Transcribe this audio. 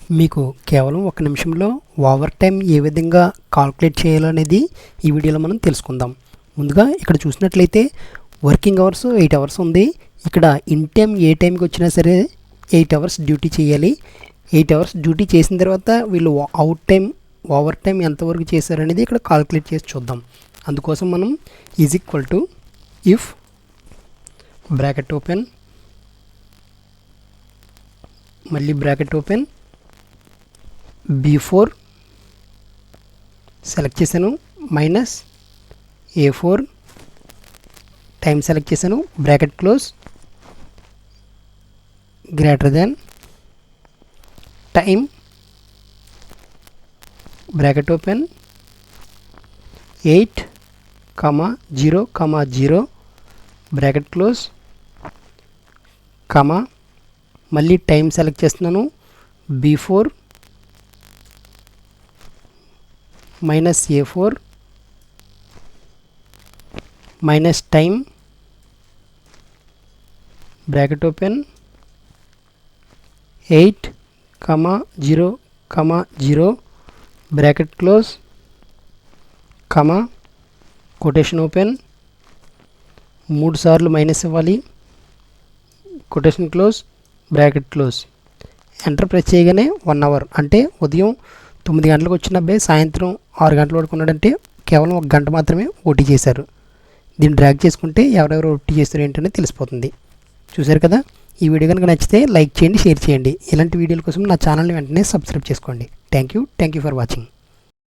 మీకు కేవలం 1 నిమిషంలో ఓవర్ టైం ఏ విధంగా కాలిక్యులేట్ చేయాలో అనేది ఈ వీడియోలో మనం తెలుసుకుందాం. ముందుగా ఇక్కడ చూసినట్లయితే వర్కింగ్ అవర్స్ 8 అవర్స్ ఉంది. ఇక్కడ ఇన్ టైం ఏ టైంకి వచ్చినా సరే 8 అవర్స్ డ్యూటీ చేయాలి. 8 అవర్స్ డ్యూటీ చేసిన తర్వాత వీళ్ళు అవుట్ టైం ఓవర్ టైం ఎంతవరకు చేశారనేది ఇక్కడ కాలిక్యులేట్ చేసి చూద్దాం. అందుకోసం మనం is equal to if bracket open మళ్ళీ బ్రాకెట్ ఓపెన్ B4 సెలెక్ట్ చేశాను మైనస్ A4 టైం సెలెక్ట్ చేశాను bracket close greater than time bracket open 8,0,0 bracket close comma మళ్ళీ టైం సెలెక్ట్ చేస్తున్నాను B4 minus A4 minus time bracket open 8,0,0 bracket close comma quotation open 3 సార్లు minus ఇవ్వాలి quotation close bracket close enter press చేయగానే 1 hour అంటే ఉదయం 9 గంటలకు వచ్చిన అబ్బాయి సాయంత్రం 6 గంటల వరకు ఉన్నాడంటే కేవలం 1 గంట మాత్రమే ఓటీ చేశారు. దీన్ని డ్రాగ్ చేసుకుంటే ఎవరెవరు ఓటీ చేస్తారు ఏంటనే తెలిసిపోతుంది. చూశారు కదా. ఈ వీడియో కనుక నచ్చితే లైక్ చేయండి, షేర్ చేయండి. ఇలాంటి వీడియోల కోసం నా ఛానల్ని వెంటనే సబ్స్క్రైబ్ చేసుకోండి. Thank you for watching.